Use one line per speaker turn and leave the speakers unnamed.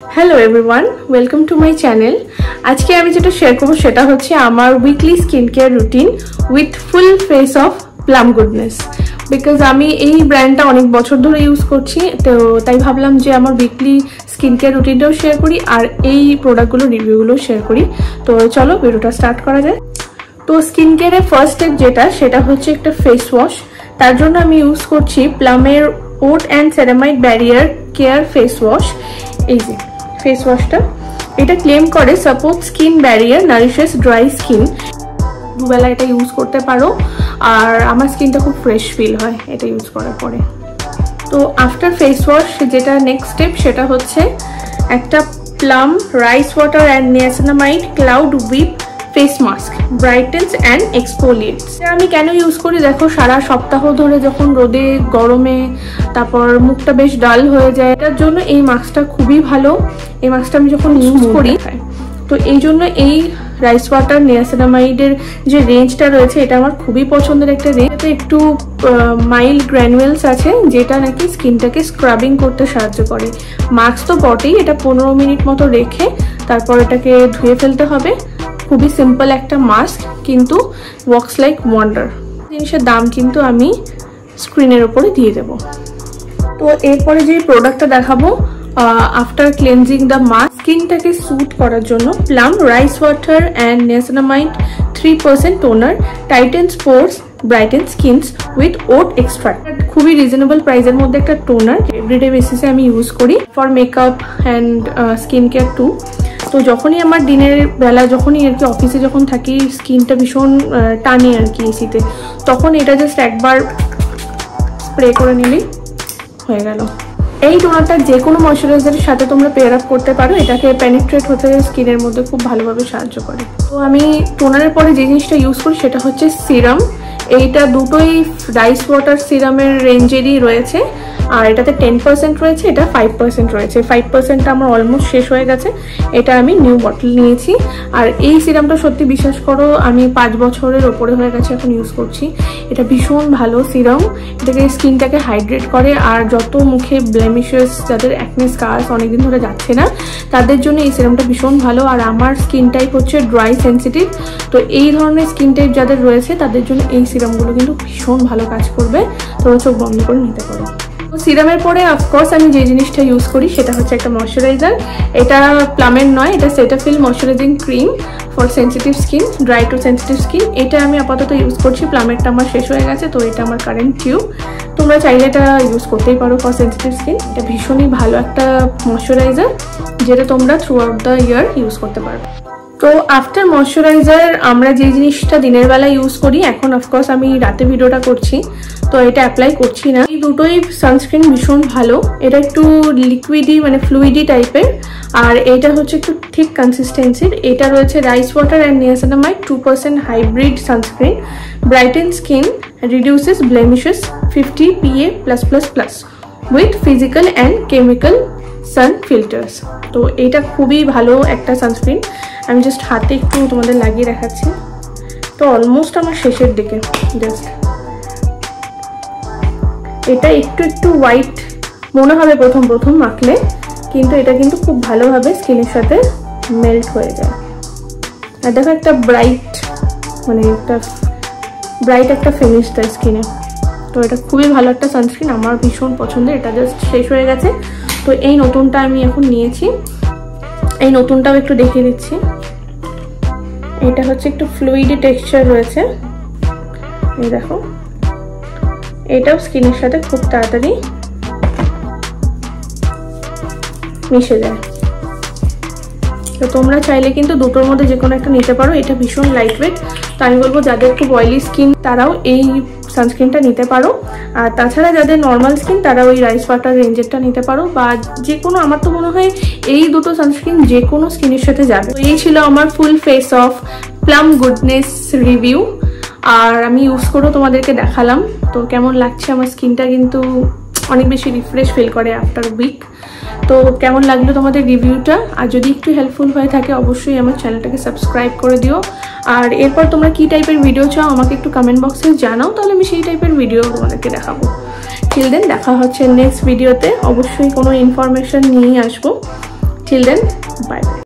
Hello everyone, welcome to my channel. आज के आमी जेटा शेयर करब सेटा होच्छे आमार weekly skin care routine with full face of plum goodness. Because आमी एई ब्रैंडटा अनेक बछर धरे यूज करछि, तो ताई भाबलाम जे आमार उइकली स्किन केयर रूटीनटाও शेयर करी और एई प्रोडक्टगुलो रिव्यूगुलो शेयर करी। तो चलो भिडियोटा स्टार्ट करा जाय। तो स्किन केयारे फर्स्ट स्टेप जेटा सेटा होच्छे एकटा फेस वॉश। तार जोन्नो आमी यूज करछि प्लामेर oat and ceramide barrier care face wash. এই যে ফেস ওয়াশটা, এটা ক্লেম করে support skin barrier, nourishes dry skin. দুবেলা এটা ইউজ করতে পারো আর আমার স্কিনটা খুব ফ্রেশ ফিল হয় এটা ইউজ করার পরে। তো আফটার ফেস ওয়াশ যেটা নেক্সট স্টেপ সেটা হচ্ছে একটা plum rice water and niacinamide cloud whip face mask, brightens and exfoliates. আমি কেন ইউজ করি দেখো, সারা সপ্তাহ ধরে যখন রোদে গরমে তারপর মুখটা বেশ ডাল হয়ে যায়, এটার জন্য এই মাস্কটা খুবই ভালো। এই মাস্কটা আমি যখন ইউজ করি তো এই জন্য এই রাইস ওয়াটার নিয়াসিনামাইডের যে রেঞ্জটা রয়েছে এটা আমার খুবই পছন্দের একটা রেঞ্জ। এতে একটু মাইল্ড গ্র্যানুয়েলস আছে যেটা নাকি স্কিনটাকে স্ক্রাবিং করতে সাহায্য করে। মাস্ক তো বটেই, এটা 15 মিনিট মতো রেখে তারপর এটাকে ধুয়ে ফেলতে হবে। খুবই সিম্পল একটা মাস্ক, কিন্তু ওয়ার্কস লাইক ওয়ান্ডার। জিনিসের দাম কিন্তু আমি স্ক্রিনের উপরে দিয়ে দেব। তো এরপরে যে প্রোডাক্টটা দেখাবো আফটার ক্লেনজিং দ্য মাস্ক, স্কিনটাকে স্যুট করার জন্য plum rice water and niacinamide 3% toner tightens pores brighten skins with oat extract. খুবই রিজনেবল প্রাইসের মধ্যে একটা টোনার, এভরিডে বেসিসে আমি ইউজ করি for makeup and skin care too. তো যখনই আমার দিনের বেলা যখনই আর কি অফিসে যখন থাকি স্কিনটা ভীষণ টানে আর কি এসিতে, তখন এটা জাস্ট একবার স্প্রে করে নিলেই হয়ে গেল। এই টোনারটা যে কোনো ময়শ্চারাইজারের সাথে তোমরা পেয়ার আপ করতে পারো, এটাকে পেনিট্রেট হতে স্কিনের মধ্যে খুব ভালোভাবে সাহায্য করে। তো আমি টোনারের পরে যে জিনিসটা ইউজ করি সেটা হচ্ছে সিরাম। এইটা দুটোই রাইস ওয়াটার সিরামের রেঞ্জেরই রয়েছে, আর এটাতে 10% রয়েছে, এটা 5% রয়েছে। 5%টা আমার অলমোস্ট শেষ হয়ে গেছে, এটা আমি নিউ বটল নিয়েছি। আর এই সিরামটা সত্যি বিশ্বাস করো আমি 5 বছরের ওপরে হয়ে গেছে এখন ইউজ করছি। এটা ভীষণ ভালো সিরাম, এটাকে স্কিনটাকে হাইড্রেট করে। আর যত মুখে ব্লেমিশেস, যাদের অ্যাকনে স্কার্স অনেকদিন ধরে যাচ্ছে না, তাদের জন্য এই সিরামটা ভীষণ ভালো। আর আমার স্কিন টাইপ হচ্ছে ড্রাই সেন্সিটিভ, তো এই ধরনের স্কিন টাইপ যাদের রয়েছে তাদের জন্য এই সিরামগুলো কিন্তু ভীষণ ভালো কাজ করবে। তোমরা চোখ বন্ধ করে নিতে পারো। সিরামের পরে অফকোর্স আমি যে জিনিসটা ইউজ করি সেটা হচ্ছে একটা ময়শ্চারাইজার। এটা প্লামের নয়, এটা Cetaphil moisturising cream for sensitive skin, dry two sensitive skin. এটা আমি আপাতত ইউজ করছি, প্লামেরটা আমার শেষ হয়ে গেছে, তো এটা আমার কারেন্ট টিউব। তোমরা চাইলে এটা ইউজ করতেই পারো ফর সেন্সিটিভ স্কিন। এটা ভীষণই ভালো একটা ময়শ্চারাইজার যেটা তোমরা through out the year use করতে পারো। তো আফটার ময়শ্চারাইজার আমরা যে জিনিসটা দিনের বেলা ইউজ করি, এখন অফকোর্স আমি রাতে ভিডিওটা করছি তো এটা অ্যাপ্লাই করছি না। এই দুটোই সানস্ক্রিন ভীষণ ভালো, এটা একটু লিকুইডি মানে ফ্লুইডি টাইপের, আর এটা হচ্ছে একটু ঠিক কনসিস্টেন্সির। এটা রয়েছে rice water and niacinamide 2% hybrid sunscreen, brighten skin, reduces blemishes 50 PA+++ with physical and chemical sun filters. তো এটা খুবই ভালো একটা সানস্ক্রিন। আমি জাস্ট হাতে একটু তোমাদের লাগিয়ে দেখাচ্ছি। তো অলমোস্ট আমার শেষের দিকে, জাস্ট এটা একটু একটু হোয়াইট মনে হবে প্রথম প্রথম মাখলে, কিন্তু এটা কিন্তু খুব ভালোভাবে স্কিনের সাথে মেল্ট হয়ে যায়। আর দেখো একটা ব্রাইট মানে একটা ব্রাইট একটা ফিনিশ দেয় স্কিনে। তো এটা খুবই ভালো একটা সানস্ক্রিন, আমার ভীষণ পছন্দের। এটা জাস্ট শেষ হয়ে গেছে, তো এই নতুনটা আমি এখন নিয়েছি। এই নতুনটাও একটু দেখিয়ে দিচ্ছি। এটা হচ্ছে একটু ফ্লুইডি টেক্সচার রয়েছে, এই দেখো। এটাও স্কিনের সাথে খুব তাড়াতাড়ি মিশে যায়। তো তোমরা চাইলে কিন্তু দুটোর মধ্যে যে কোনো একটা নিতে পারো। এটা ভীষণ লাইট ওয়েট, তো আমি বলবো যাদের খুব অয়েলি স্কিন তারাও এই সানস্ক্রিনটা নিতে পারো। আর তাছাড়া যাদের নর্মাল স্কিন তারা ওই রাইস ওয়াটার রেঞ্জেরটা নিতে পারো, বা যে কোনো, আমার তো মনে হয় এই দুটো সানস্ক্রিন যে কোনো স্কিনের সাথে যাবে। তো এই ছিল আমার full face of plum goodness review, আর আমি ইউজ করেও তোমাদেরকে দেখালাম। তো কেমন লাগছে আমার স্কিনটা কিন্তু অনেক বেশি রিফ্রেশ ফিল করে আফটার উইক। তো কেমন লাগলো তোমাদের রিভিউটা, আর যদি একটু হেল্পফুল হয়ে থাকে অবশ্যই আমার চ্যানেলটাকে সাবস্ক্রাইব করে দিও। আর এরপর তোমরা কি টাইপের ভিডিও চাও আমাকে একটু কমেন্ট বক্সে জানাও, তাহলে আমি সেই টাইপের ভিডিও তোমাদেরকে দেখাবো। টিল দেন দেখা হচ্ছে নেক্সট ভিডিওতে, অবশ্যই কোনো ইনফরমেশন নিয়েই আসবো। Till then bye by.